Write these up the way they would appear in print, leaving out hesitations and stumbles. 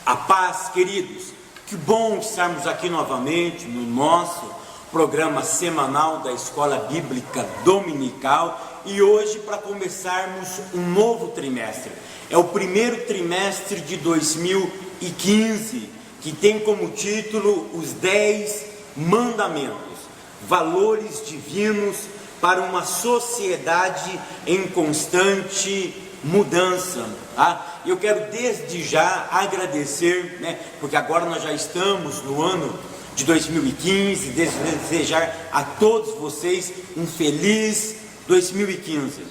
A paz, queridos, que bom estarmos aqui novamente no nosso programa semanal da Escola Bíblica Dominical e hoje para começarmos um novo trimestre. É o primeiro trimestre de 2015, que tem como título os 10 mandamentos, valores divinos para uma sociedade em constante mudança. Eu quero desde já agradecer, porque agora nós já estamos no ano de 2015, desejar a todos vocês um feliz 2015.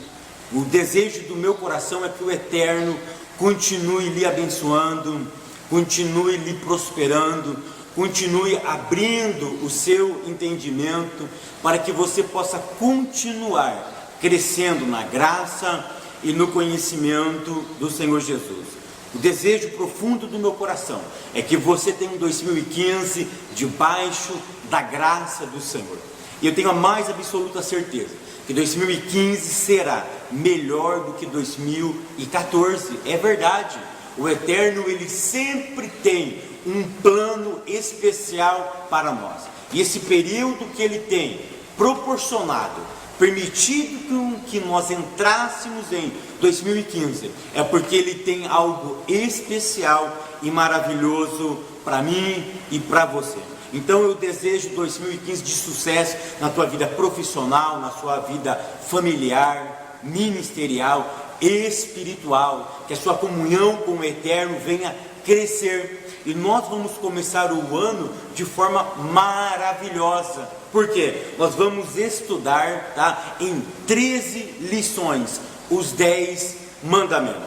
O desejo do meu coração é que o Eterno continue lhe abençoando, continue lhe prosperando, continue abrindo o seu entendimento para que você possa continuar crescendo na graça e no conhecimento do Senhor Jesus. O desejo profundo do meu coração é que você tenha um 2015 debaixo da graça do Senhor. E eu tenho a mais absoluta certeza que 2015 será melhor do que 2014. É verdade. O Eterno, Ele sempre tem um plano especial para nós. E esse período que Ele tem proporcionado, permitido que nós entrássemos em 2015, é porque Ele tem algo especial e maravilhoso para mim e para você. Então eu desejo 2015 de sucesso na tua vida profissional, na sua vida familiar, ministerial, espiritual, que a sua comunhão com o Eterno venha crescer. E nós vamos começar o ano de forma maravilhosa. Por quê? Nós vamos estudar em 13 lições os 10 mandamentos.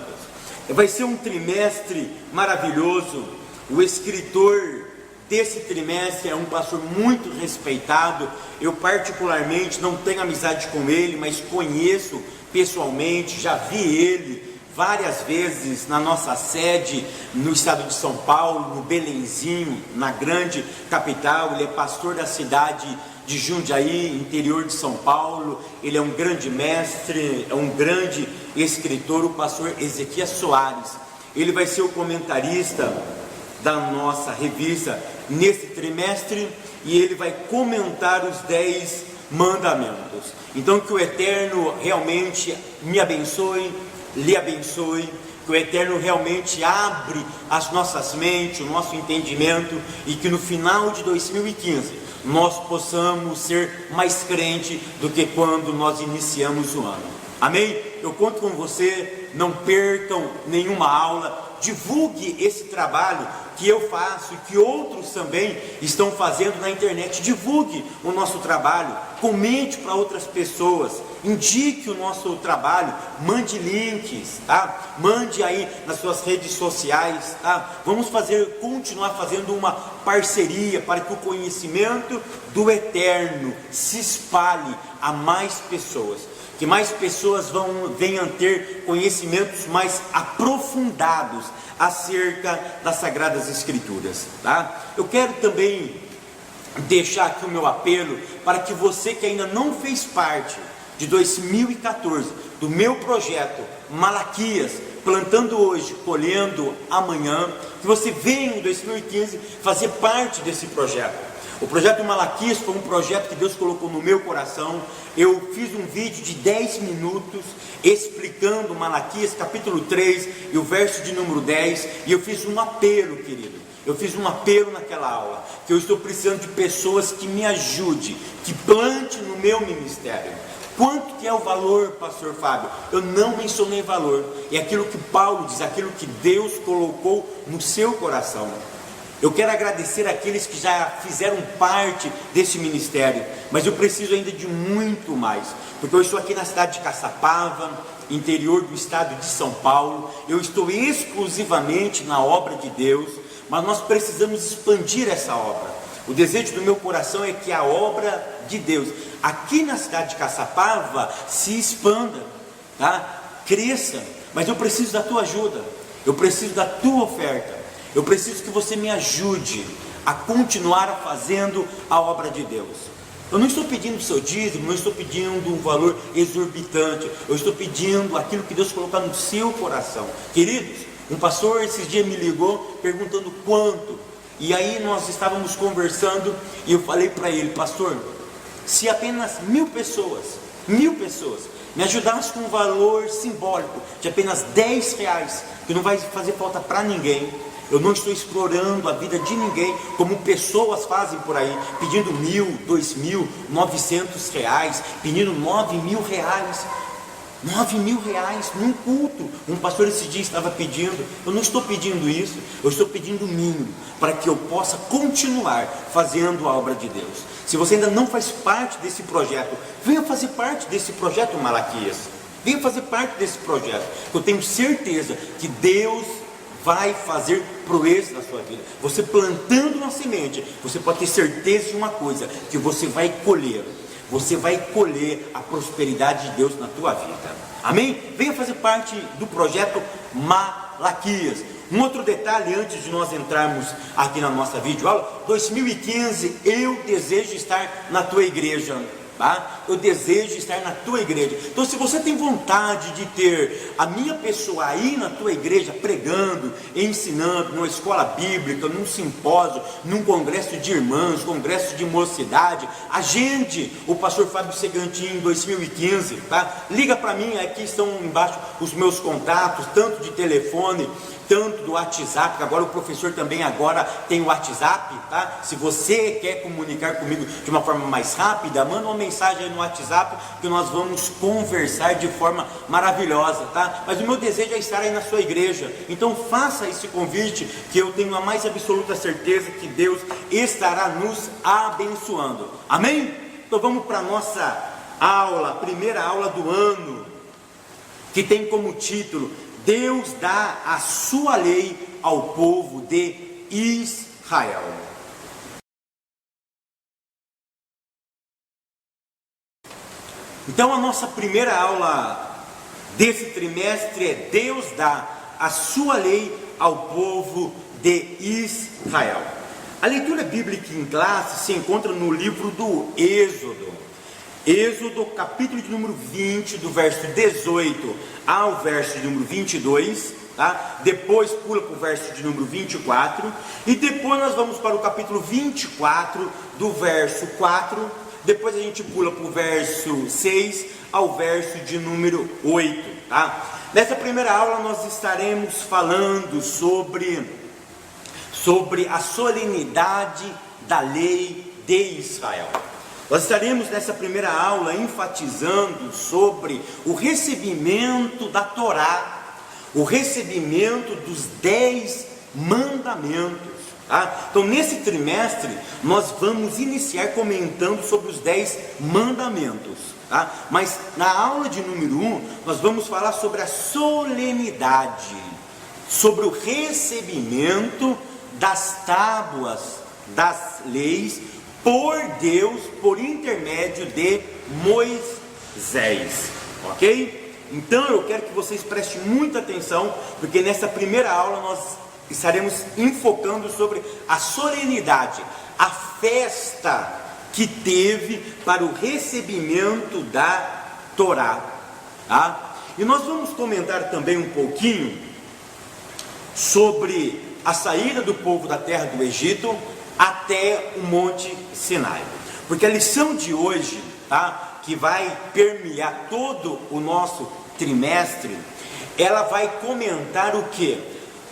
Vai ser um trimestre maravilhoso. O escritor desse trimestre é um pastor muito respeitado. Eu particularmente não tenho amizade com ele, mas conheço pessoalmente, já vi ele várias vezes na nossa sede no estado de São Paulo, no Belenzinho, na grande capital. Ele é pastor da cidade de Jundiaí, interior de São Paulo. Ele é um grande mestre, é um grande escritor, o pastor Ezequias Soares. Ele vai ser o comentarista da nossa revista nesse trimestre e ele vai comentar os 10 mandamentos. Então que o Eterno realmente me abençoe, lhe abençoe, que o Eterno realmente abre as nossas mentes, o nosso entendimento e que no final de 2015 nós possamos ser mais crentes do que quando nós iniciamos o ano. Amém? Eu conto com você, não percam nenhuma aula, divulgue esse trabalho que eu faço e que outros também estão fazendo na internet. Divulgue o nosso trabalho, comente para outras pessoas, indique o nosso trabalho, mande links, mande aí nas suas redes sociais, Vamos continuar fazendo uma parceria para que o conhecimento do Eterno se espalhe a mais pessoas, que mais pessoas venham ter conhecimentos mais aprofundados acerca das Sagradas Escrituras, Eu quero também deixar aqui o meu apelo para que você que ainda não fez parte de 2014 do meu projeto Malaquias, plantando hoje, colhendo amanhã, que você venha em 2015 fazer parte desse projeto. O projeto Malaquias foi um projeto que Deus colocou no meu coração. Eu fiz um vídeo de 10 minutos explicando Malaquias capítulo 3 e o verso de número 10, e eu fiz um apelo, querido. Eu fiz um apelo naquela aula, que eu estou precisando de pessoas que me ajudem, que plante no meu ministério. Quanto que é o valor, pastor Fábio? Eu não mencionei valor. É aquilo que Paulo diz, aquilo que Deus colocou no seu coração. Eu quero agradecer àqueles que já fizeram parte desse ministério, mas eu preciso ainda de muito mais, porque eu estou aqui na cidade de Caçapava, interior do estado de São Paulo. Eu estou exclusivamente na obra de Deus, mas nós precisamos expandir essa obra. O desejo do meu coração é que a obra de Deus aqui na cidade de Caçapava se expanda, cresça, mas eu preciso da tua ajuda, eu preciso da tua oferta. Eu preciso que você me ajude a continuar fazendo a obra de Deus. Eu não estou pedindo o seu dízimo, não estou pedindo um valor exorbitante. Eu estou pedindo aquilo que Deus colocar no seu coração. Queridos, Um pastor esses dias me ligou perguntando quanto. E aí nós estávamos conversando e eu falei para ele: pastor, se apenas 1.000 pessoas me ajudassem com um valor simbólico de apenas R$10, que não vai fazer falta para ninguém. Eu não estou explorando a vida de ninguém, como pessoas fazem por aí, pedindo 1.000, 2.000, R$900, pedindo R$9.000. R$9.000 num culto. Um pastor esse dia estava pedindo. Eu não estou pedindo isso, eu estou pedindo o mínimo, para que eu possa continuar fazendo a obra de Deus. Se você ainda não faz parte desse projeto, venha fazer parte desse projeto, Malaquias. Venha fazer parte desse projeto. Eu tenho certeza que Deus vai fazer proezas na sua vida. Você plantando uma semente, você pode ter certeza de uma coisa, que você vai colher. Você vai colher a prosperidade de Deus na tua vida. Amém? Venha fazer parte do projeto Malaquias. Um outro detalhe antes de nós entrarmos aqui na nossa videoaula: 2015, eu desejo estar na tua igreja. Tá? Eu desejo estar na tua igreja. Então, se você tem vontade de ter a minha pessoa aí na tua igreja, pregando, ensinando, numa escola bíblica, num simpósio, num congresso de irmãs, congresso de mocidade, agende o pastor Fábio Segantin em 2015, tá? Liga para mim, aqui estão embaixo os meus contatos, tanto de telefone, tanto do WhatsApp, que agora o professor também agora tem o WhatsApp, tá? Se você quer comunicar comigo de uma forma mais rápida, manda uma mensagem aí no WhatsApp, que nós vamos conversar de forma maravilhosa, tá? Mas o meu desejo é estar aí na sua igreja. Então faça esse convite, que eu tenho a mais absoluta certeza que Deus estará nos abençoando. Amém? Então vamos para a nossa aula, primeira aula do ano, que tem como título: Deus dá a sua lei ao povo de Israel. Então a nossa primeira aula desse trimestre é: Deus dá a sua lei ao povo de Israel. A leitura bíblica em classe se encontra no livro do Êxodo. Êxodo, capítulo de número 20, do verso 18 ao verso de número 22, tá? Depois pula para o verso de número 24, e depois nós vamos para o capítulo 24, do verso 4, depois a gente pula para o verso 6 ao verso de número 8, tá? Nessa primeira aula nós estaremos falando sobre a solenidade da lei de Israel. Nós estaremos nessa primeira aula enfatizando sobre o recebimento da Torá, o recebimento dos 10 mandamentos. Tá? Então nesse trimestre nós vamos iniciar comentando sobre os 10 mandamentos. Tá? Mas na aula de número 1 nós vamos falar sobre a solenidade, sobre o recebimento das tábuas das leis por Deus, por intermédio de Moisés, ok? Então eu quero que vocês prestem muita atenção, porque nessa primeira aula nós estaremos enfocando sobre a solenidade, a festa que teve para o recebimento da Torá, tá? E nós vamos comentar também um pouquinho sobre a saída do povo da terra do Egito até o Monte Sinai, porque a lição de hoje, tá, que vai permear todo o nosso trimestre, ela vai comentar o que?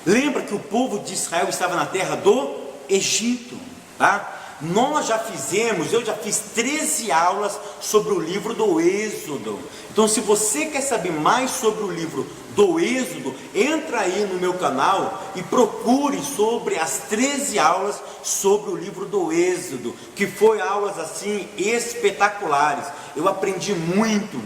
Lembra que o povo de Israel estava na terra do Egito, tá? Eu já fiz 13 aulas sobre o livro do Êxodo. Então se você quer saber mais sobre o livro do Êxodo, entra aí no meu canal e procure sobre as 13 aulas sobre o livro do Êxodo, que foi aulas assim espetaculares. Eu aprendi muito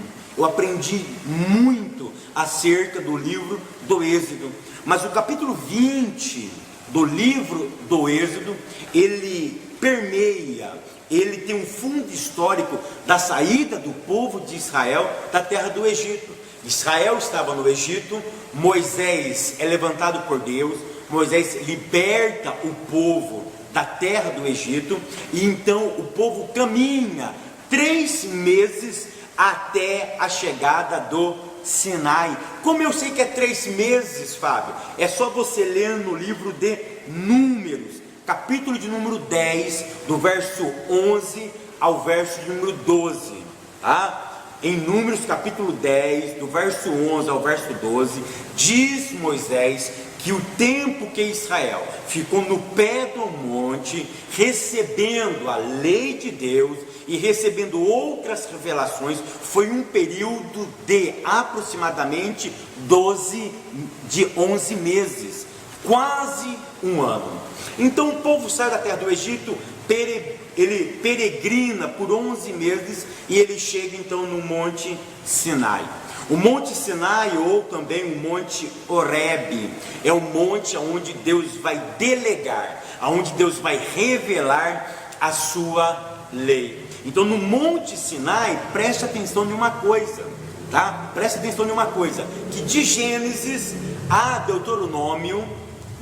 acerca do livro do Êxodo. Mas o capítulo 20 do livro do Êxodo, ele permeia, ele tem um fundo histórico da saída do povo de Israel da terra do Egito. Israel estava no Egito, Moisés é levantado por Deus, Moisés liberta o povo da terra do Egito, e então o povo caminha 3 meses até a chegada do Sinai. Como eu sei que é 3 meses, Fábio? É só você ler no livro de Números, capítulo de número 10, do verso 11 ao verso de número 12, tá? Em Números capítulo 10, do verso 11 ao verso 12, diz Moisés que o tempo que Israel ficou no pé do monte, recebendo a lei de Deus e recebendo outras revelações, foi um período de aproximadamente 11 meses, quase um ano. Então o povo sai da terra do Egito, ele peregrina por 11 meses e ele chega então no Monte Sinai. O Monte Sinai, ou também o Monte Horebe, é o monte onde Deus vai delegar, onde Deus vai revelar a sua lei. Então no Monte Sinai, preste atenção em uma coisa, tá? Preste atenção em uma coisa, que de Gênesis a Deuteronômio,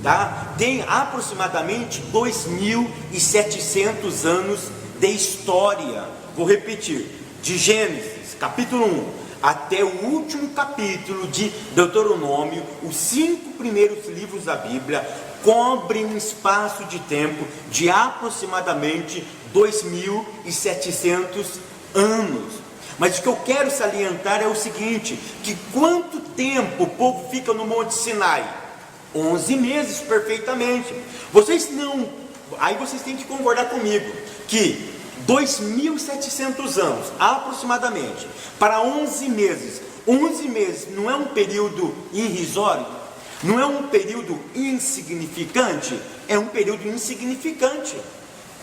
tá? Tem aproximadamente 2.700 anos de história. Vou repetir, de Gênesis, capítulo 1, até o último capítulo de Deuteronômio, os 5 primeiros livros da Bíblia cobrem um espaço de tempo de aproximadamente 2.700 anos. Mas o que eu quero salientar é o seguinte, que quanto tempo o povo fica no Monte Sinai? 11 meses, perfeitamente. Aí vocês têm que concordar comigo, que 2.700 anos, aproximadamente, para 11 meses não é um período irrisório? Não é um período insignificante? É um período insignificante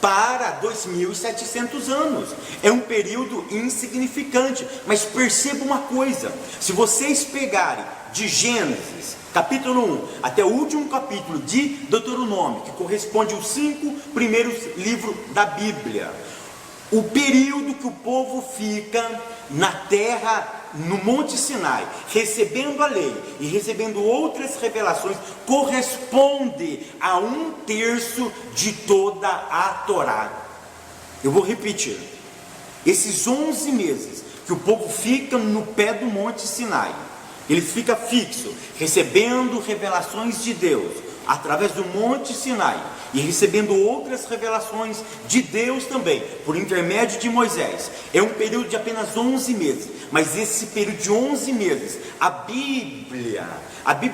para 2.700 anos, é um período insignificante. Mas perceba uma coisa, se vocês pegarem de Gênesis capítulo 1 até o último capítulo de Deuteronômio, que corresponde aos 5 primeiros livros da Bíblia, o período que o povo fica na terra, no Monte Sinai, recebendo a lei e recebendo outras revelações, corresponde a 1/3 de toda a Torá. Eu vou repetir, esses 11 meses que o povo fica no pé do Monte Sinai, ele fica fixo, recebendo revelações de Deus, através do Monte Sinai, e recebendo outras revelações de Deus também, por intermédio de Moisés. É um período de apenas 11 meses, mas esse período de 11 meses, a Bíblia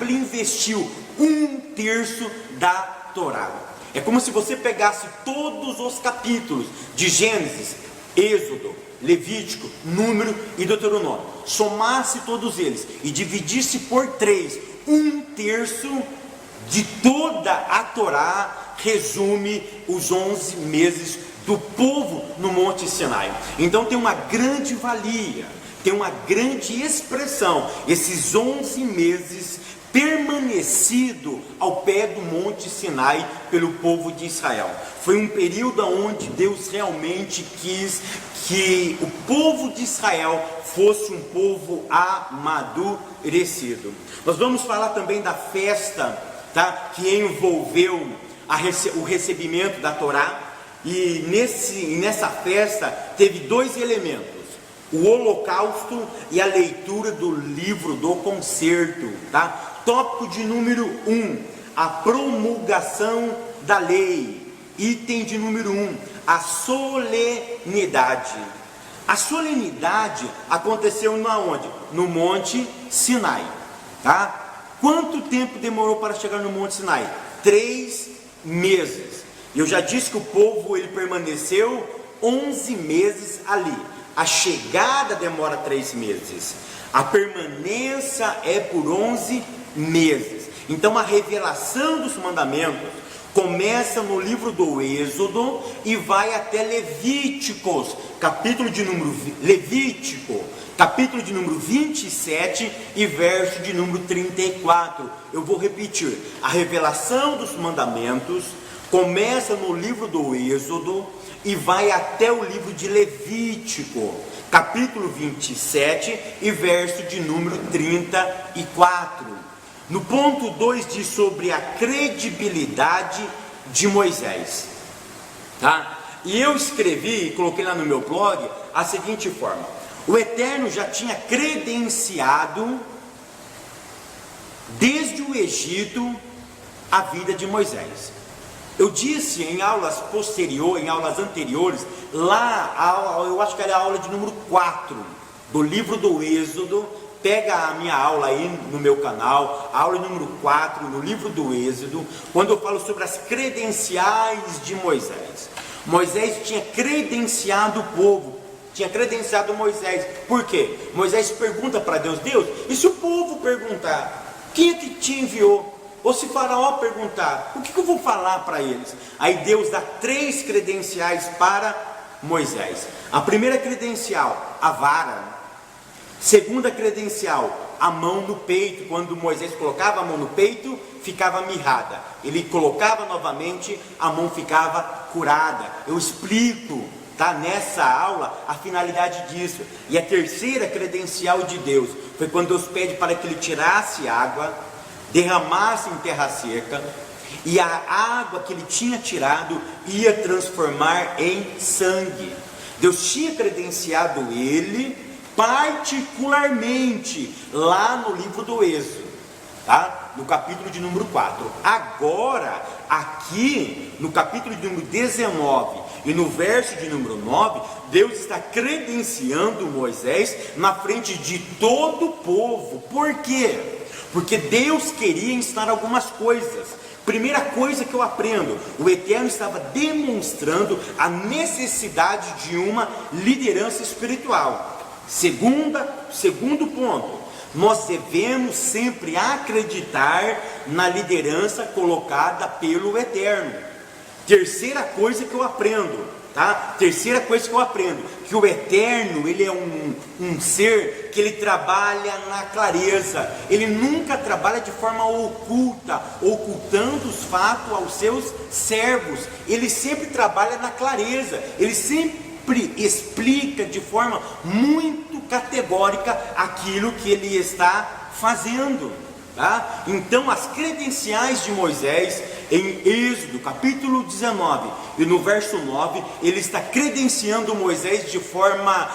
investiu 1/3 da Torá. É como se você pegasse todos os capítulos de Gênesis, Êxodo, Levítico, Número e Deuteronômio, somasse todos eles e dividisse por 3, 1/3 de toda a Torá resume os 11 meses do povo no Monte Sinai. Então tem uma grande valia, tem uma grande expressão, esses 11 meses permanecido ao pé do Monte Sinai pelo povo de Israel. Foi um período onde Deus realmente quis que o povo de Israel fosse um povo amadurecido. Nós vamos falar também da festa, tá? Que envolveu o recebimento da Torá, e nessa festa teve 2 elementos: o holocausto e a leitura do livro do concerto, tá? Tópico de número 1, a promulgação da lei. Item de número 1, a solenidade. A solenidade aconteceu onde? No Monte Sinai, tá? Quanto tempo demorou para chegar no Monte Sinai? 3 meses. Eu já disse que o povo ele permaneceu 11 meses ali. A chegada demora 3 meses. A permanência é por 11 meses. Então a revelação dos mandamentos começa no livro do Êxodo e vai até Levíticos, capítulo de número 27 e verso de número 34. Eu vou repetir, a revelação dos mandamentos começa no livro do Êxodo e vai até o livro de Levítico, capítulo 27 e verso de número 34. No ponto 2 diz sobre a credibilidade de Moisés, tá? E eu escrevi e coloquei lá no meu blog a seguinte forma: O Eterno já tinha credenciado, desde o Egito, a vida de Moisés. Eu disse em aulas posteriores, em aulas anteriores, lá, eu acho que era a aula de número 4 do livro do Êxodo. Pega a minha aula aí no meu canal, a aula número 4, no livro do Êxodo, quando eu falo sobre as credenciais de Moisés. Moisés tinha credenciado o povo, tinha credenciado Moisés. Por quê? Moisés pergunta para Deus: Deus, e se o povo perguntar, quem é que te enviou? Ou se Faraó perguntar, o que eu vou falar para eles? Aí Deus dá 3 credenciais para Moisés. A primeira credencial, a vara. Segunda credencial, a mão no peito. Quando Moisés colocava a mão no peito, ficava mirrada. Ele colocava novamente, a mão ficava curada. Eu explico, tá, nessa aula a finalidade disso. E a terceira credencial de Deus foi quando Deus pede para que ele tirasse água, derramasse em terra seca, e a água que ele tinha tirado ia transformar em sangue. Deus tinha credenciado ele particularmente lá no livro do Êxodo, tá? No capítulo de número 4. Agora, aqui no capítulo de número 19 e no verso de número 9, Deus está credenciando Moisés na frente de todo o povo. Por quê? Porque Deus queria ensinar algumas coisas. Primeira coisa que eu aprendo: o Eterno estava demonstrando a necessidade de uma liderança espiritual. Segundo ponto, nós devemos sempre acreditar na liderança colocada pelo Eterno. Terceira coisa que eu aprendo, tá? Terceira coisa que eu aprendo, que o Eterno, ele é um ser que ele trabalha na clareza. Ele nunca trabalha de forma oculta, ocultando os fatos aos seus servos. Ele sempre trabalha na clareza. Ele sempre explica de forma muito categórica aquilo que ele está fazendo, tá? Então, as credenciais de Moisés, em Êxodo capítulo 19 e no verso 9, ele está credenciando Moisés de forma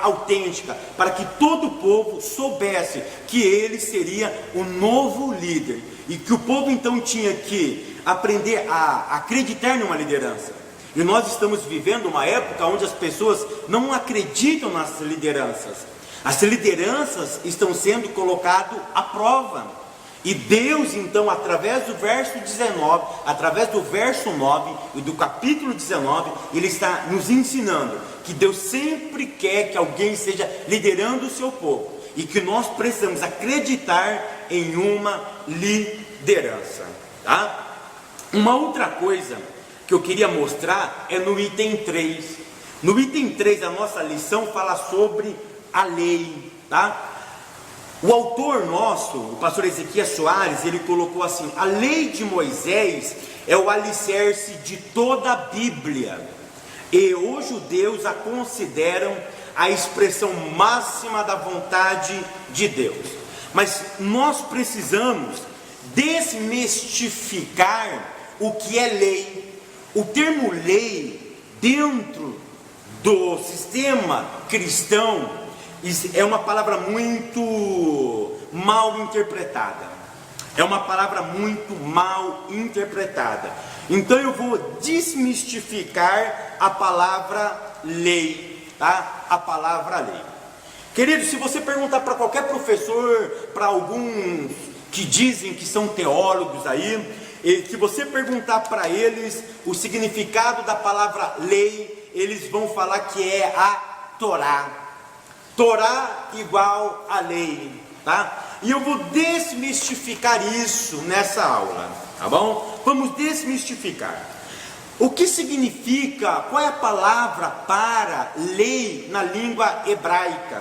autêntica, para que todo o povo soubesse que ele seria o novo líder, e que o povo então tinha que aprender a acreditar numa liderança. E nós estamos vivendo uma época onde as pessoas não acreditam nas lideranças. As lideranças estão sendo colocadas à prova. E Deus então, através do verso 19, através do verso 9 e do capítulo 19, Ele está nos ensinando que Deus sempre quer que alguém esteja liderando o seu povo, e que nós precisamos acreditar em uma liderança, tá? Uma outra coisa que eu queria mostrar é no item 3. No item 3, a nossa lição fala sobre a lei, tá? O autor nosso, o pastor Ezequias Soares, ele colocou assim: a lei de Moisés é o alicerce de toda a Bíblia, e os judeus a consideram a expressão máxima da vontade de Deus. Mas nós precisamos desmistificar o que é lei. O termo lei, dentro do sistema cristão, é uma palavra muito mal interpretada. É uma palavra muito mal interpretada. Então eu vou desmistificar a palavra lei, tá? A palavra lei. Querido, se você perguntar para qualquer professor, para alguns que dizem que são teólogos aí, e se você perguntar para eles o significado da palavra lei, eles vão falar que é a Torá. Torá igual a lei, tá? E eu vou desmistificar isso nessa aula, tá bom? Vamos desmistificar. O que significa, qual é a palavra para lei na língua hebraica?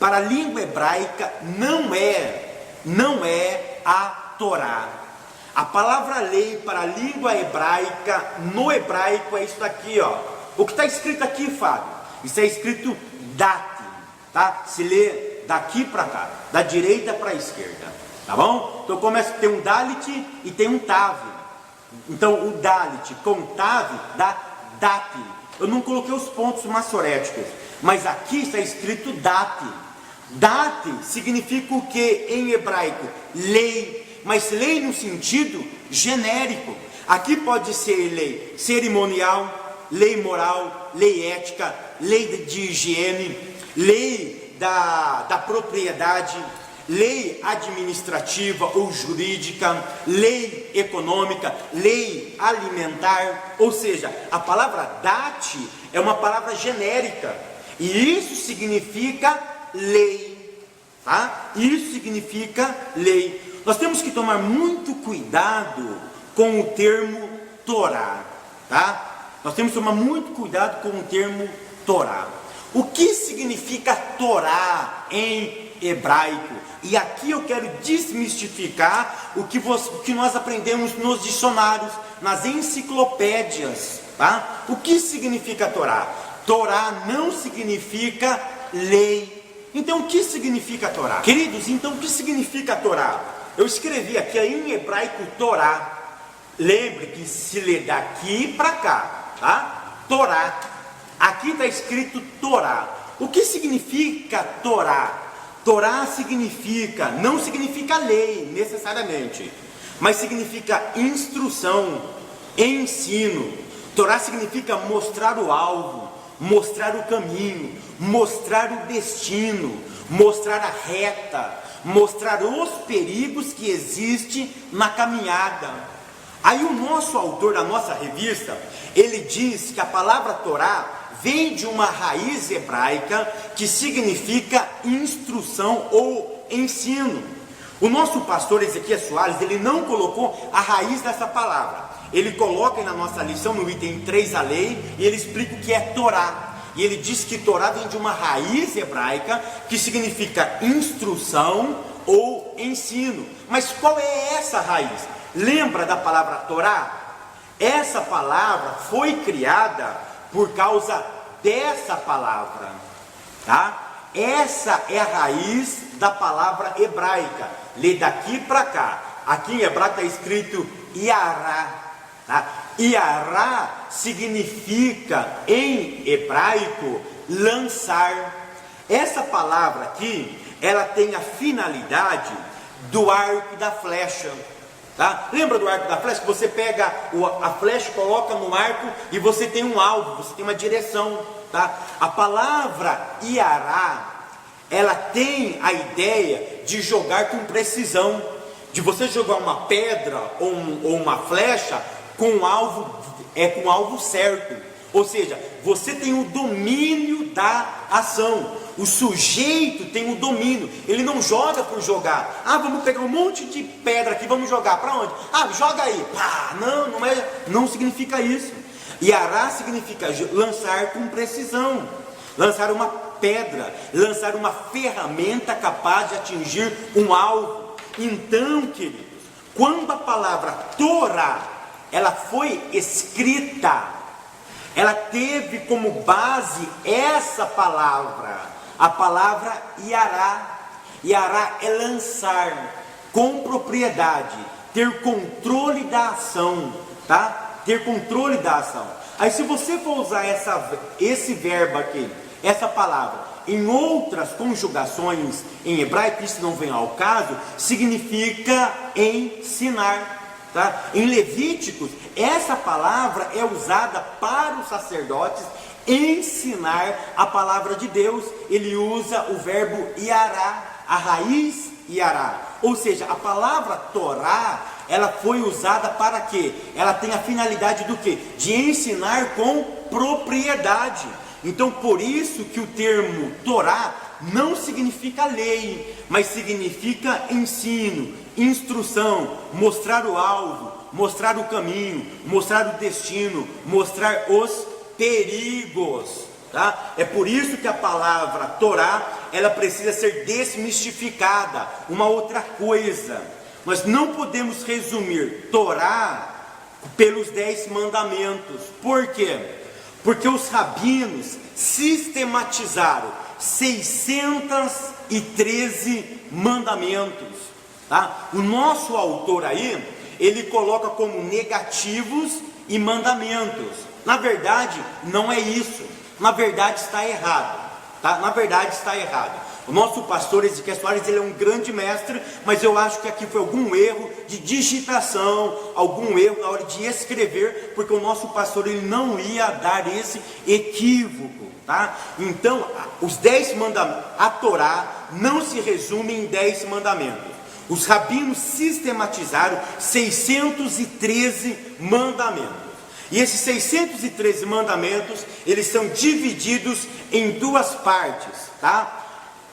Para a língua hebraica não é a Torá. A palavra lei para a língua hebraica, no hebraico, é isso daqui, ó. O que está escrito aqui, Fábio? Isso é escrito dati, tá? Se lê daqui para cá, da direita para a esquerda, tá bom? Então começa a ter um dalit e tem um tav. Então o dalit com tav dá dati. eu não coloquei os pontos maçoréticos, mas aqui está escrito date. Date significa o que em hebraico? Lei, mas lei no sentido genérico. Aqui pode ser lei cerimonial, lei moral, lei ética, lei de higiene, lei da propriedade, lei administrativa ou jurídica, lei econômica, lei alimentar. Ou seja, a palavra date é uma palavra genérica, e isso significa lei, tá? Isso significa lei. Nós temos que tomar muito cuidado com o termo Torá, tá? Nós temos que tomar muito cuidado com o termo Torá. O que significa Torá em hebraico? E aqui eu quero desmistificar o que nós aprendemos nos dicionários, nas enciclopédias, tá? O que significa Torá? Torá não significa lei. Então o que significa Torá? Queridos, então o que significa Torá? Eu escrevi aqui em hebraico Torá. Lembre que se lê daqui para cá, tá? Torá. Aqui está escrito Torá. O que significa Torá? Torá significa, não significa lei necessariamente, mas significa instrução, ensino. Torá significa mostrar o alvo, mostrar o caminho, mostrar o destino, mostrar a reta, mostrar os perigos que existem na caminhada. Aí o nosso autor da nossa revista, ele diz que a palavra Torá vem de uma raiz hebraica que significa instrução ou ensino. O nosso pastor Ezequiel Soares, ele não colocou a raiz dessa palavra. Ele coloca na nossa lição, no item 3, a lei, e ele explica o que é Torá. E ele diz que Torá vem de uma raiz hebraica que significa instrução ou ensino. Mas qual é essa raiz? Lembra da palavra Torá? Essa palavra foi criada por causa dessa palavra, tá? Essa é a raiz da palavra hebraica. Lê daqui para cá. Aqui em hebraico está escrito Iará, tá? Iará significa em hebraico lançar. Essa palavra aqui, ela tem a finalidade do arco e da flecha. Tá? Lembra do arco da flecha? Que você pega a flecha, coloca no arco e você tem um alvo, você tem uma direção. Tá? A palavra Iará, ela tem a ideia de jogar com precisão, de você jogar uma pedra ou uma flecha com um alvo certo. Ou seja, você tem o domínio da ação. O sujeito tem o domínio. Ele não joga por jogar. Vamos pegar um monte de pedra aqui, vamos jogar. Para onde? Joga aí. Não significa isso. Iará significa lançar com precisão, lançar uma pedra, lançar uma ferramenta capaz de atingir um alvo. Então, queridos, quando a palavra Torá, ela foi escrita, ela teve como base essa palavra, a palavra Iará. Iará é lançar com propriedade, ter controle da ação, tá? Ter controle da ação. Aí se você for usar esse verbo aqui, essa palavra, em outras conjugações em hebraico, isso não vem ao caso, significa ensinar. Tá? Em Levíticos, essa palavra é usada para os sacerdotes ensinar a palavra de Deus. Ele usa o verbo Iará, a raiz Iará. Ou seja, a palavra Torá, ela foi usada para quê? Ela tem a finalidade do quê? De ensinar com propriedade. Então, por isso que o termo Torá não significa lei, mas significa ensino, instrução, mostrar o alvo, mostrar o caminho, mostrar o destino, mostrar os perigos, tá? É por isso que a palavra Torá, ela precisa ser desmistificada. Uma outra coisa, nós não podemos resumir Torá pelos 10 mandamentos. Por quê? Porque os rabinos sistematizaram 613 mandamentos, tá? O nosso autor aí, ele coloca como negativos e mandamentos. Na verdade, não é isso. Na verdade está errado, tá? Na verdade está errado. O nosso pastor Ezequiel Soares, ele é um grande mestre, mas eu acho que aqui foi algum erro de digitação, algum erro na hora de escrever, porque o nosso pastor ele não ia dar esse equívoco, tá? Então, os 10 mandamentos, a Torá não se resume em 10 mandamentos. Os rabinos sistematizaram 613 mandamentos. E esses 613 mandamentos, eles são divididos em duas partes, tá?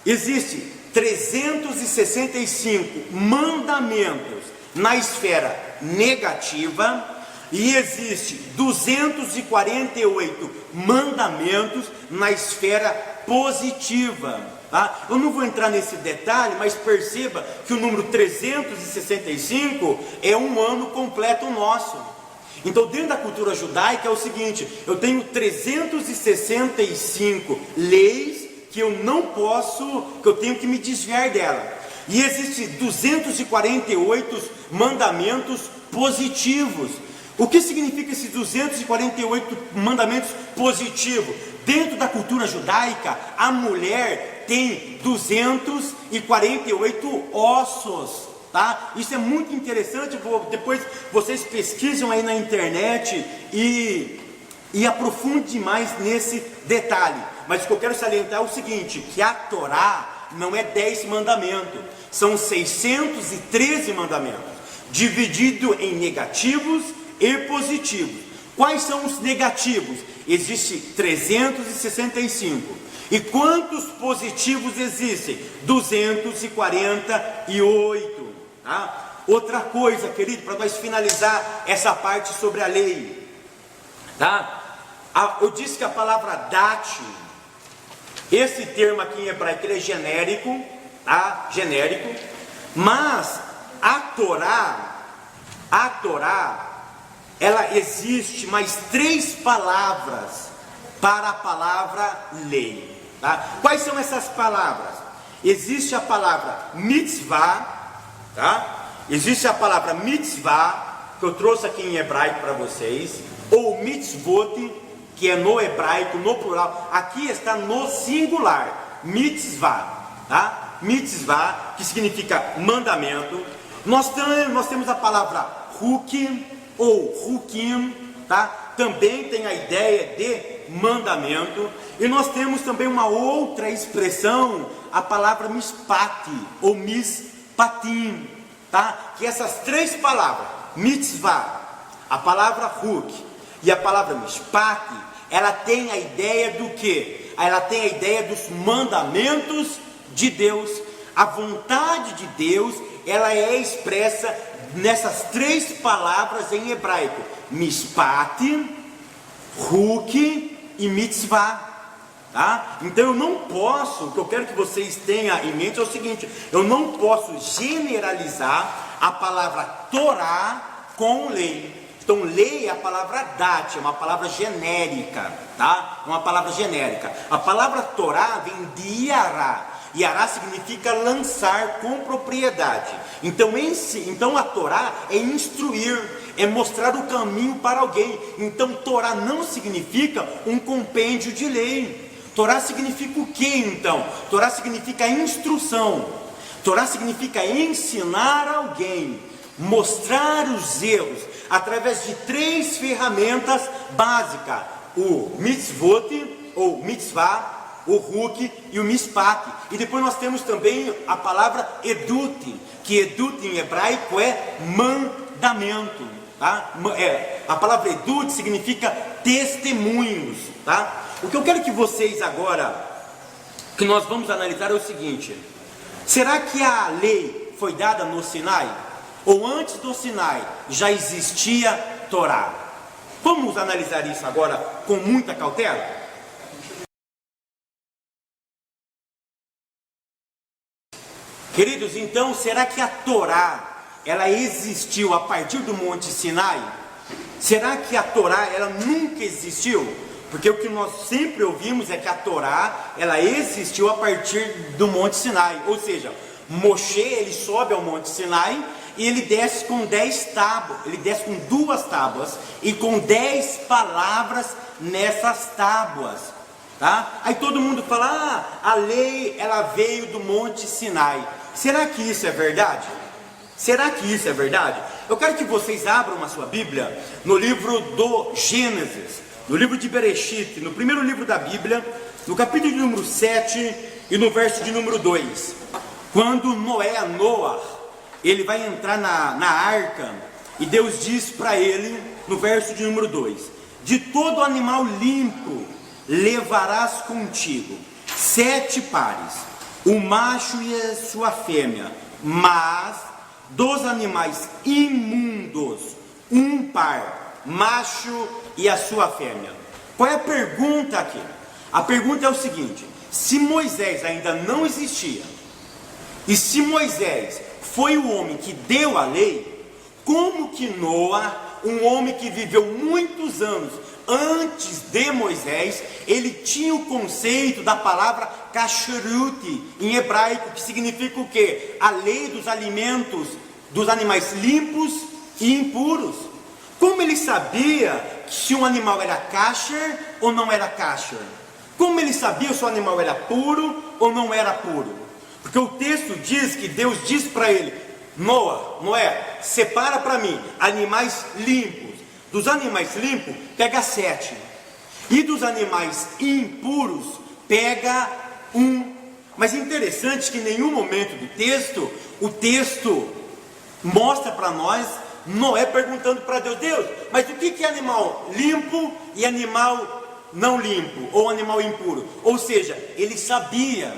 Existem 365 mandamentos na esfera negativa e existe 248 mandamentos na esfera positiva, tá? Eu não vou entrar nesse detalhe, mas perceba que o número 365 é um ano completo nosso. Então, dentro da cultura judaica é o seguinte: eu tenho 365 leis que eu não posso, que eu tenho que me desviar dela. E existem 248 mandamentos positivos. O que significa esses 248 mandamentos positivos? Dentro da cultura judaica, a mulher tem 248 ossos. Tá? Isso é muito interessante. Depois vocês pesquisam aí na internet e aprofunde mais nesse detalhe. Mas o que eu quero salientar é o seguinte: que a Torá não é 10 mandamentos, são 613 mandamentos, dividido em negativos e positivos. Quais são os negativos? Existem 365. E quantos positivos existem? 248. Tá? Outra coisa, querido, para nós finalizar essa parte sobre a lei, tá? Eu disse que a palavra dat, esse termo aqui em hebraico, ele é genérico, tá? Genérico, mas a Torá, ela existe mais 3 palavras para a palavra lei, tá? Quais são essas palavras? Existe a palavra mitzvah, tá? Existe a palavra mitzvah, que eu trouxe aqui em hebraico para vocês, ou mitzvot, que é no hebraico, no plural. Aqui está no singular, mitzvah, tá? Mitzvah, que significa mandamento. Nós temos a palavra hukim, ou hukim, tá? Também tem a ideia de mandamento. E nós temos também uma outra expressão, a palavra mishpat, ou mishpatim, tá? Que essas 3 palavras, mitzvah, a palavra huk e a palavra mishpat, ela tem a ideia do quê? Ela tem a ideia dos mandamentos de Deus. A vontade de Deus, ela é expressa nessas 3 palavras em hebraico: mishpat, huk e mitzvah. Tá? Então eu não posso, o que eu quero que vocês tenham em mente é o seguinte: eu não posso generalizar a palavra Torá com lei. Então lei é a palavra dat, é uma palavra genérica, tá? É uma palavra genérica. A palavra Torá vem de Yará. Yará significa lançar com propriedade. Então a Torá é instruir, é mostrar o caminho para alguém. Então Torá não significa um compêndio de lei. Torá significa o que então? Torá significa instrução. Torá significa ensinar alguém, mostrar os erros, através de 3 ferramentas básicas: o mitzvot, ou mitzvah, o huk e o mishpat. E depois nós temos também a palavra edut, que edut em hebraico é mandamento, tá? A palavra edut significa testemunhos, tá? O que eu quero que vocês agora, que nós vamos analisar é o seguinte: será que a lei foi dada no Sinai? Ou antes do Sinai já existia Torá? Vamos analisar isso agora com muita cautela? Queridos, então, será que a Torá, ela existiu a partir do Monte Sinai? Será que a Torá, ela nunca existiu? Porque o que nós sempre ouvimos é que a Torá, ela existiu a partir do Monte Sinai. Ou seja, Moshe, ele sobe ao Monte Sinai e ele desce com 10 tábuas, ele desce com 2 tábuas e com 10 palavras nessas tábuas, tá? Aí todo mundo fala, a lei ela veio do Monte Sinai. Será que isso é verdade? Será que isso é verdade? Eu quero que vocês abram a sua Bíblia no livro do Gênesis, no livro de Bereshit, no primeiro livro da Bíblia, no capítulo de número 7 e no verso de número 2. Quando Noah, ele vai entrar na arca, e Deus diz para ele, no verso de número 2: de todo animal limpo levarás contigo 7 pares, o macho e a sua fêmea, mas dos animais imundos, 1 par, macho e a sua fêmea. Qual é a pergunta aqui? A pergunta é o seguinte: se Moisés ainda não existia, e se Moisés foi o homem que deu a lei, como que Noah, um homem que viveu muitos anos antes de Moisés, ele tinha o conceito da palavra kashrut em hebraico, que significa o quê? A lei dos alimentos dos animais limpos e impuros. Como ele sabia se um animal era kasher ou não era kasher? Como ele sabia se o animal era puro ou não era puro? Porque o texto diz que Deus diz para ele: Noé, separa para mim animais limpos. Dos animais limpos, pega 7. E dos animais impuros, pega 1. Mas é interessante que em nenhum momento do texto, o texto mostra para nós Noé perguntando para Deus, mas o que é animal limpo e animal não limpo, ou animal impuro? Ou seja, ele sabia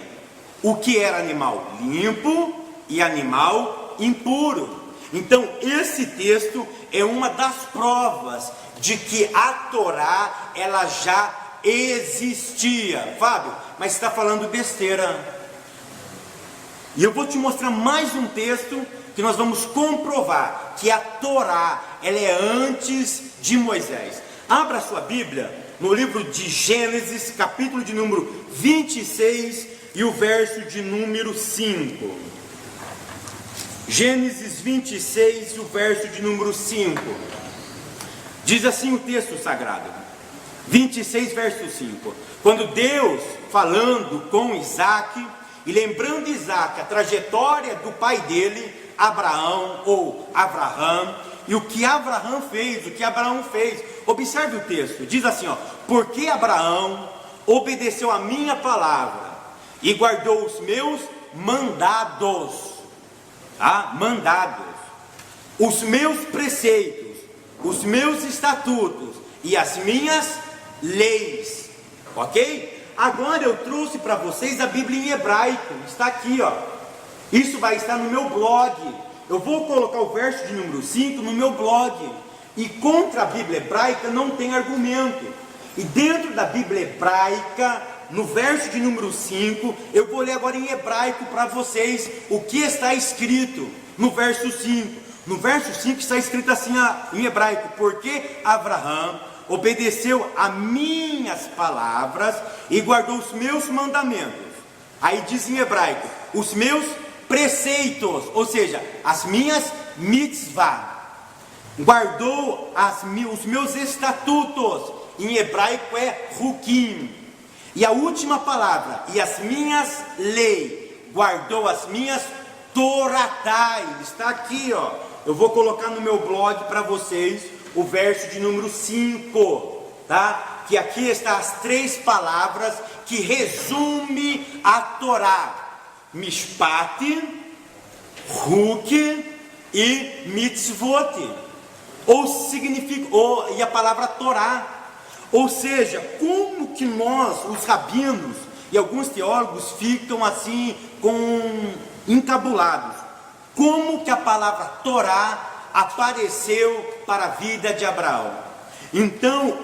o que era animal limpo e animal impuro. Então esse texto é uma das provas de que a Torá ela já existia. Fábio, mas você está falando besteira. E eu vou te mostrar mais um texto que nós vamos comprovar que a Torá ela é antes de Moisés. Abra sua Bíblia no livro de Gênesis, capítulo de número 26 e o verso de número 5. Gênesis 26 e o verso de número 5. Diz assim o texto sagrado, 26 verso 5. Quando Deus, falando com Isaac, e lembrando Isaac a trajetória do pai dele, Abraão ou Avraham, e o que Abraão fez, observe o texto, diz assim, porque Abraão obedeceu a minha palavra, e guardou os meus mandados, os meus preceitos, os meus estatutos e as minhas leis, ok? Agora eu trouxe para vocês a Bíblia em hebraico, está aqui, isso vai estar no meu blog. Eu vou colocar o verso de número 5 no meu blog, e contra a Bíblia hebraica não tem argumento, e dentro da Bíblia hebraica, no verso de número 5, eu vou ler agora em hebraico para vocês o que está escrito no verso 5. No verso 5 está escrito assim em hebraico: porque Abraão obedeceu a minhas palavras e guardou os meus mandamentos. Aí diz em hebraico, os meus preceitos, ou seja, as minhas mitzvah. Guardou os meus estatutos, em hebraico é hukim. E a última palavra, e as minhas leis, guardou as minhas toratai. Está aqui, eu vou colocar no meu blog para vocês o verso de número 5, tá? Que aqui está as 3 palavras que resume a Torá: mishpat, huk e mitzvot, e a palavra Torá. Ou seja, como que nós, os rabinos e alguns teólogos ficam assim encabulados, como que a palavra Torá apareceu para a vida de Abraão? Então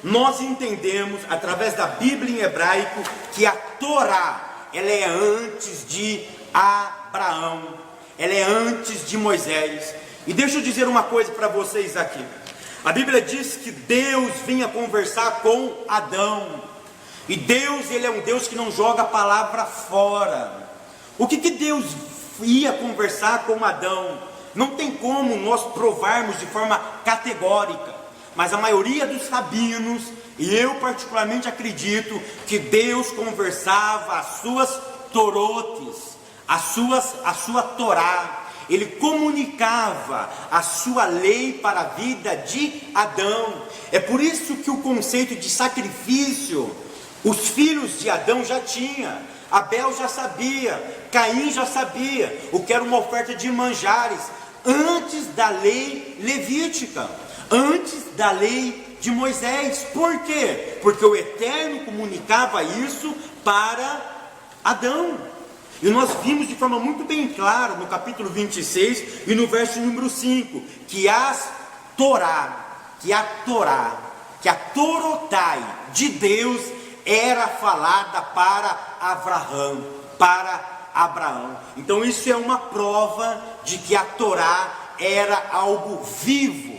nós entendemos através da Bíblia em hebraico que a Torá ela é antes de Abraão, ela é antes de Moisés. E deixa eu dizer uma coisa para vocês aqui. A Bíblia diz que Deus vinha conversar com Adão, e Deus, ele é um Deus que não joga a palavra fora. O que Deus ia conversar com Adão. Não tem como nós provarmos de forma categórica, mas a maioria dos rabinos, e eu particularmente acredito, que Deus conversava as suas torotes, a sua Torá. Ele comunicava a sua lei para a vida de Adão. É por isso que o conceito de sacrifício, os filhos de Adão já tinham. Abel já sabia, Caim já sabia o que era uma oferta de manjares, antes da lei levítica, antes da lei de Moisés. Por quê? Porque o Eterno comunicava isso para Adão. E nós vimos de forma muito bem clara no capítulo 26 e no verso número 5, que a Torotai de Deus era falada para Abraão. Então isso é uma prova de que a Torá era algo vivo,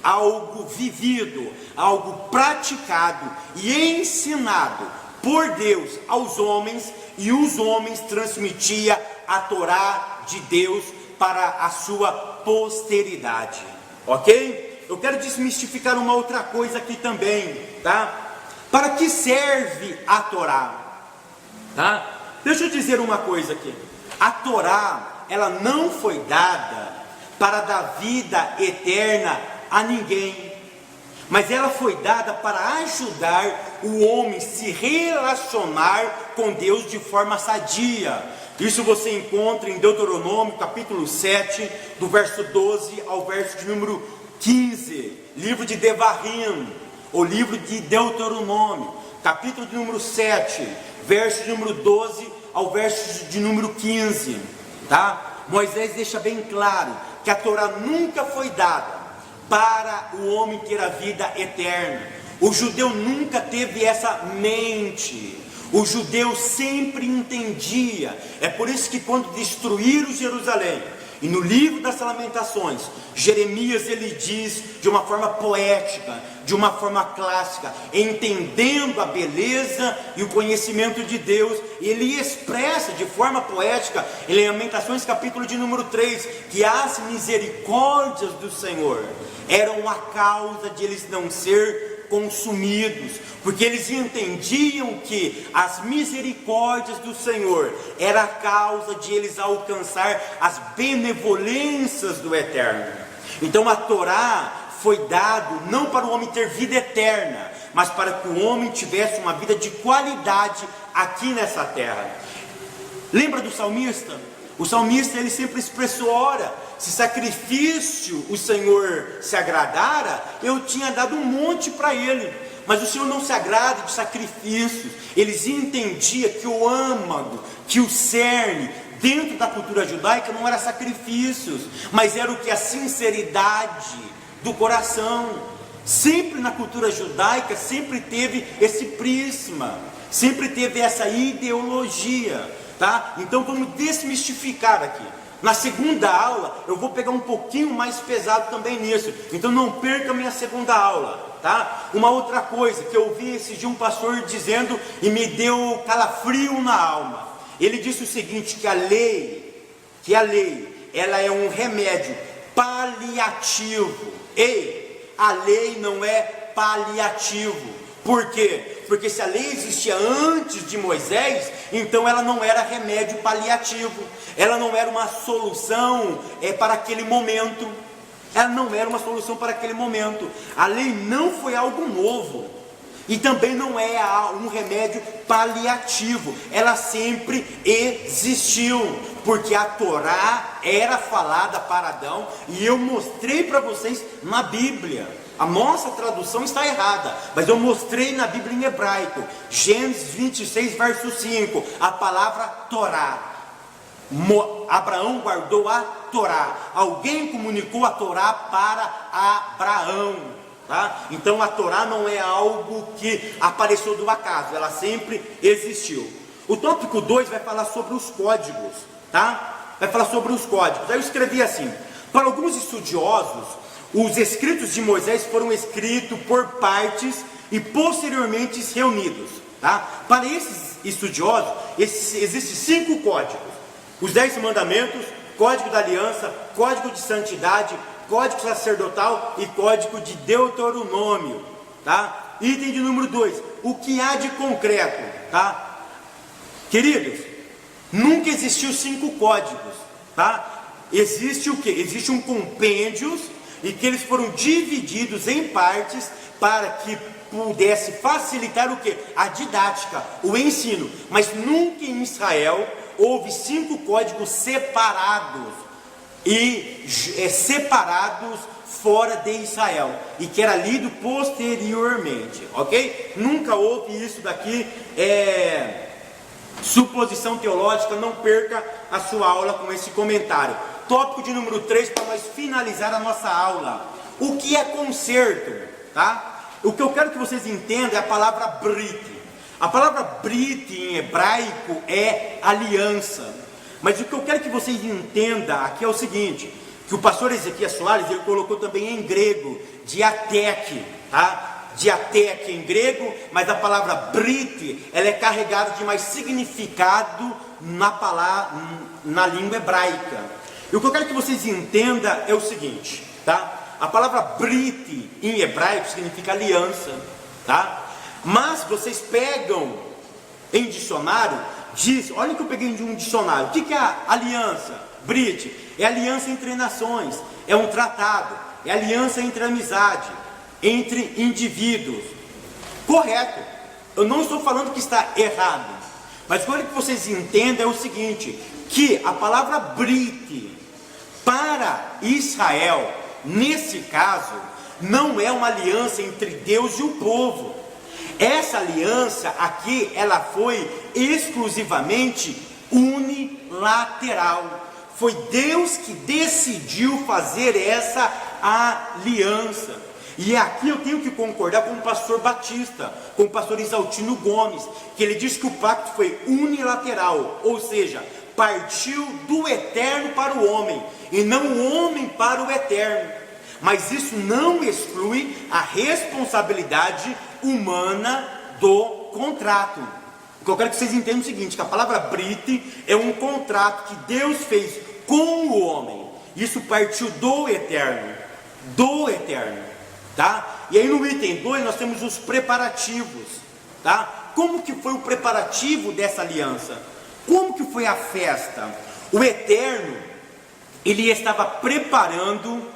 algo vivido, algo praticado e ensinado por Deus aos homens, e os homens transmitiam a Torá de Deus para a sua posteridade, ok? Eu quero desmistificar uma outra coisa aqui também, tá? Para que serve a Torá? Tá? Deixa eu dizer uma coisa aqui. A Torá, ela não foi dada para dar vida eterna a ninguém, mas ela foi dada para ajudar o homem a se relacionar com Deus de forma sadia. Isso você encontra em Deuteronômio capítulo 7, do verso 12 ao verso de número 15, livro de Devarim, o livro de Deuteronômio, capítulo de número 7, verso de número 12 ao verso de número 15, tá? Moisés deixa bem claro que a Torá nunca foi dada para o homem ter a vida eterna. O judeu nunca teve essa mente. O judeu sempre entendia. É por isso que quando destruíram Jerusalém, e no livro das Lamentações, Jeremias ele diz de uma forma poética, de uma forma clássica, entendendo a beleza e o conhecimento de Deus, ele expressa de forma poética em Lamentações capítulo de número 3, que as misericórdias do Senhor eram a causa de eles não ser consumidos, porque eles entendiam que as misericórdias do Senhor era a causa de eles alcançar as benevolências do Eterno. Então a Torá foi dado não para o homem ter vida eterna, mas para que o homem tivesse uma vida de qualidade aqui nessa terra. Lembra do salmista? O salmista ele sempre expressou: ora, se sacrifício o Senhor se agradara, eu tinha dado um monte para ele. Mas o Senhor não se agrada de sacrifícios. Eles entendiam que o âmago, que o cerne dentro da cultura judaica não era sacrifícios, mas era o que? A sinceridade do coração. Sempre na cultura judaica sempre teve esse prisma, sempre teve essa ideologia, tá? Então vamos desmistificar aqui. Na segunda aula eu vou pegar um pouquinho mais pesado também nisso, então não perca a minha segunda aula, tá? Uma outra coisa que eu ouvi esse dia um pastor dizendo e me deu calafrio na alma. Ele disse o seguinte, que a lei ela é um remédio paliativo. Ei, a lei não é paliativo. Por quê? Porque se a lei existia antes de Moisés, então ela não era remédio paliativo, ela não era uma solução para aquele momento, ela não era uma solução para aquele momento. A lei não foi algo novo, e também não é um remédio paliativo, ela sempre existiu, porque a Torá era falada para Adão, e eu mostrei para vocês na Bíblia. A nossa tradução está errada, mas eu mostrei na Bíblia em hebraico, Gênesis 26, verso 5, a palavra Torá. Abraão guardou a Torá, alguém comunicou a Torá para Abraão, tá? Então a Torá não é algo que apareceu do acaso, ela sempre existiu. O tópico 2 vai falar sobre os códigos, tá? Vai falar sobre os códigos. Aí eu escrevi assim: para alguns estudiosos, os escritos de Moisés foram escritos por partes e posteriormente reunidos, tá? Para esses estudiosos, existem 5 códigos. Os 10 mandamentos, código da aliança, código de santidade, código sacerdotal e código de Deuteronômio, tá? Item de número 2, o que há de concreto, tá? Queridos, nunca existiu 5 códigos, tá? Existe o que? Existe um compêndio e que eles foram divididos em partes para que pudesse facilitar o que? A didática, o ensino. Mas nunca em Israel houve 5 códigos separados e separados fora de Israel e que era lido posteriormente, ok? Nunca houve isso daqui, suposição teológica. Não perca a sua aula com esse comentário. Tópico de número 3 para nós finalizar a nossa aula. O que é concerto, tá? O que eu quero que vocês entendam é a palavra brit. A palavra brit em hebraico é aliança. Mas o que eu quero que vocês entendam aqui é o seguinte, que o pastor Ezequias Soares, ele colocou também em grego, diatek, tá? Diatek em grego, mas a palavra brit, ela é carregada de mais significado na língua hebraica. E o que eu quero que vocês entendam é o seguinte, tá? A palavra brit em hebraico significa aliança, tá? Mas vocês pegam em dicionário, diz, olha que eu peguei de um dicionário, o que é a aliança? Brit, é aliança entre nações, é um tratado, é aliança entre amizade, entre indivíduos. Correto, eu não estou falando que está errado, mas o que eu quero que vocês entendam é o seguinte, que a palavra brit para Israel, nesse caso, não é uma aliança entre Deus e o povo. Essa aliança aqui, ela foi exclusivamente unilateral. Foi Deus que decidiu fazer essa aliança. E aqui eu tenho que concordar com o pastor Batista, com o pastor Isaltino Gomes, que ele diz que o pacto foi unilateral, ou seja, partiu do eterno para o homem, e não o homem para o eterno. Mas isso não exclui a responsabilidade humana do contrato. O que eu quero que vocês entendam é o seguinte, que a palavra brit é um contrato que Deus fez com o homem. Isso partiu do eterno, tá? E aí no item 2 nós temos os preparativos, tá? Como que foi o preparativo dessa aliança? Como que foi a festa? O eterno, ele estava preparando,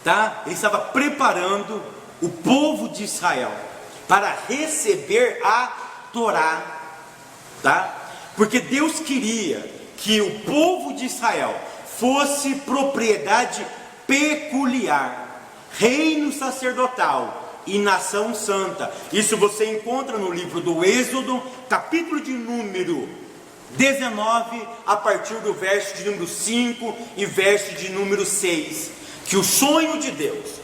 tá? Ele estava preparando o povo de Israel para receber a Torá, tá? Porque Deus queria que o povo de Israel fosse propriedade peculiar, reino sacerdotal e nação santa. Isso você encontra no livro do Êxodo, capítulo de número 19, a partir do verso de número 5 e verso de número 6, que o sonho de Deus,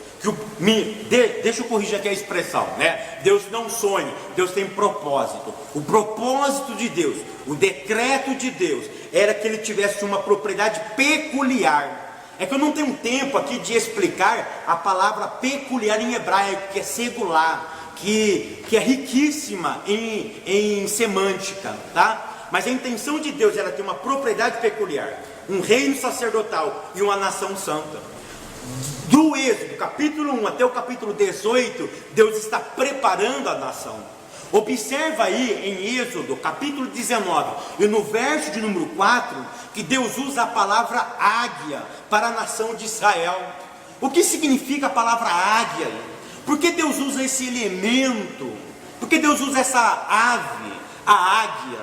deixa eu corrigir aqui a expressão, né? Deus não sonha, Deus tem propósito. O propósito de Deus, o decreto de Deus, era que ele tivesse uma propriedade peculiar. É que eu não tenho tempo aqui de explicar a palavra peculiar em hebraico, que é singular, que é riquíssima em semântica, tá? Mas a intenção de Deus era ter uma propriedade peculiar, um reino sacerdotal e uma nação santa. Do Êxodo, capítulo 1 até o capítulo 18, Deus está preparando a nação. Observa aí em Êxodo, capítulo 19, e no verso de número 4, que Deus usa a palavra águia para a nação de Israel. O que significa a palavra águia? Por que Deus usa esse elemento? Por que Deus usa essa ave, a águia,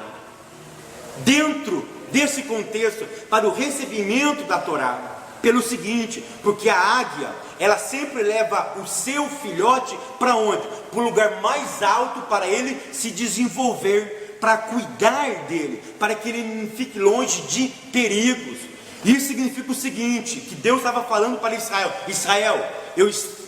dentro desse contexto, para o recebimento da Torá? Pelo seguinte, porque a águia, ela sempre leva o seu filhote para onde? Para o lugar mais alto para ele se desenvolver, para cuidar dele, para que ele não fique longe de perigos. Isso significa o seguinte, que Deus estava falando para Israel: Israel,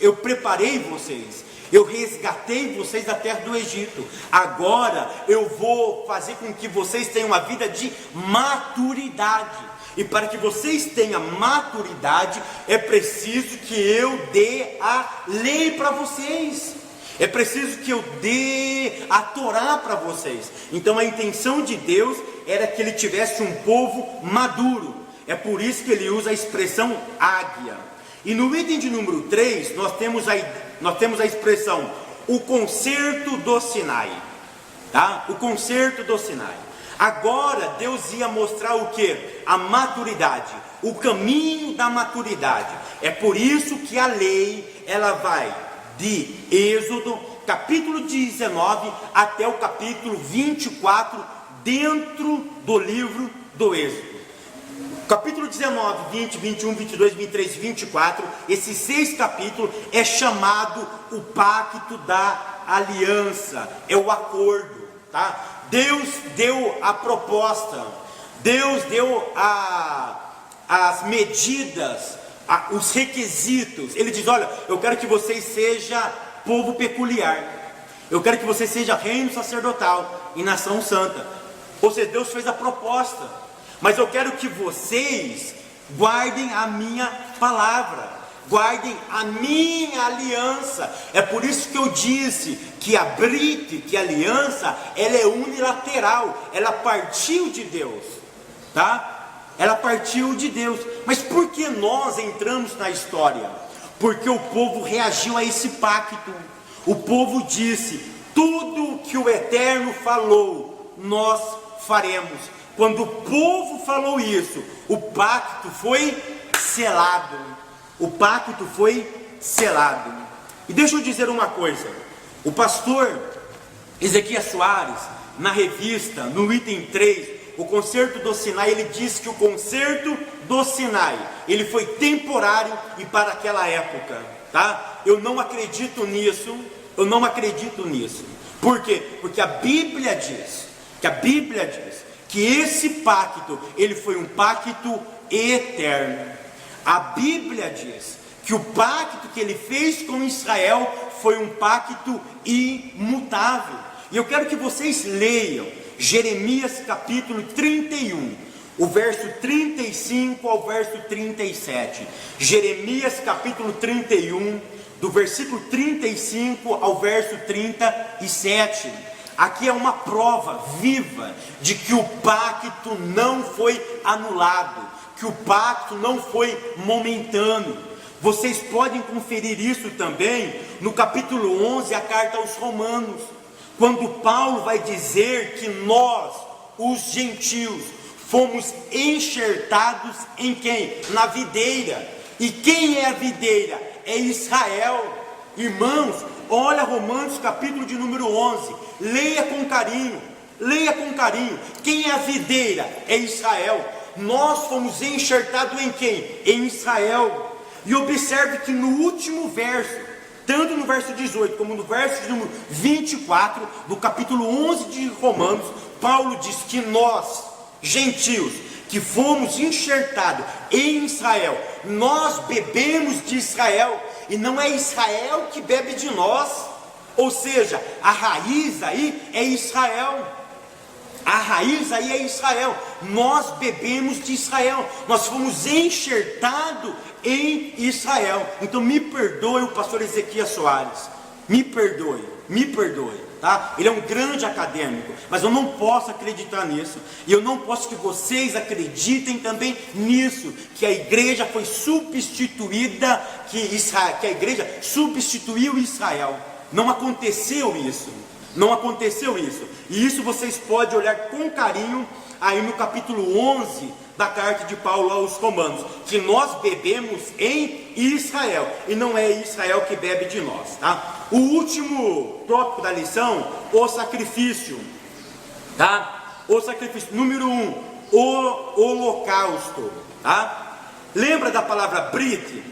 eu preparei vocês, eu resgatei vocês da terra do Egito, agora eu vou fazer com que vocês tenham uma vida de maturidade. E para que vocês tenham maturidade, é preciso que eu dê a lei para vocês. É preciso que eu dê a Torá para vocês. Então a intenção de Deus era que ele tivesse um povo maduro. É por isso que ele usa a expressão águia. E no item de número 3, nós temos a expressão o concerto do Sinai. Tá? O concerto do Sinai. Agora Deus ia mostrar o que? A maturidade, o caminho da maturidade. É por isso que a lei, ela vai de Êxodo, capítulo 19, até o capítulo 24, dentro do livro do Êxodo. Capítulo 19, 20, 21, 22, 23 e 24, esses 6 capítulos é chamado o pacto da aliança, é o acordo, tá? Deus deu a proposta, Deus deu as medidas, os requisitos. Ele diz: olha, eu quero que vocês sejam povo peculiar, eu quero que vocês sejam reino sacerdotal e nação santa. Ou seja, Deus fez a proposta, mas eu quero que vocês guardem a minha palavra, guardem a minha aliança. É por isso que eu disse que a Brit, que a aliança, ela é unilateral, ela partiu de Deus, tá? Ela partiu de Deus. Mas por que nós entramos na história? Porque o povo reagiu a esse pacto. O povo disse: tudo que o Eterno falou, nós faremos. Quando o povo falou isso, o pacto foi selado. O pacto foi selado. E deixa eu dizer uma coisa. O pastor Ezequias Soares, na revista, no item 3, o concerto do Sinai, ele diz que o concerto do Sinai, ele foi temporário e para aquela época, tá? Eu não acredito nisso, Por quê? Porque a Bíblia diz que esse pacto, ele foi um pacto eterno. A Bíblia diz que o pacto que ele fez com Israel foi um pacto imutável. E eu quero que vocês leiam Jeremias capítulo 31, o verso 35 ao verso 37. Jeremias capítulo 31, do versículo 35 ao verso 37. Aqui é uma prova viva de que o pacto não foi anulado, que o pacto não foi momentâneo. Vocês podem conferir isso também no capítulo 11, a carta aos Romanos, quando Paulo vai dizer que nós, os gentios, fomos enxertados em quem? Na videira. E quem é a videira? É Israel. Irmãos, olha Romanos capítulo de número 11, leia com carinho. Quem é a videira? É Israel. Nós fomos enxertados em quem? Em Israel. E observe que no último verso, tanto no verso 18 como no verso de número 24, do capítulo 11 de Romanos, Paulo diz que nós, gentios, que fomos enxertados em Israel, nós bebemos de Israel, e não é Israel que bebe de nós. Ou seja, a raiz aí é Israel. Nós bebemos de Israel, nós fomos enxertados em Israel. Então me perdoe o pastor Ezequias Soares, me perdoe, tá? Ele é um grande acadêmico, mas eu não posso acreditar nisso, e eu não posso que vocês acreditem também nisso, que a igreja foi substituída, que a igreja substituiu Israel. Não aconteceu isso. E isso vocês podem olhar com carinho aí no capítulo 11 da carta de Paulo aos Romanos, que nós bebemos em Israel, e não é Israel que bebe de nós, tá? O último tópico da lição, o sacrifício, tá? O sacrifício, número 1, o holocausto, tá? Lembra da palavra Brit?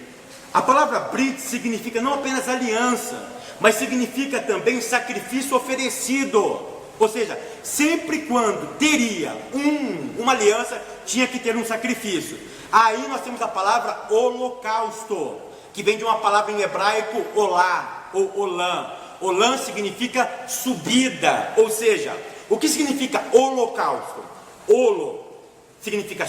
A palavra Brit significa não apenas aliança, mas significa também sacrifício oferecido. Ou seja, sempre quando teria uma aliança, tinha que ter um sacrifício. Aí nós temos a palavra holocausto, que vem de uma palavra em hebraico olá, ou olã. Olã significa subida. Ou seja, o que significa holocausto? Holo significa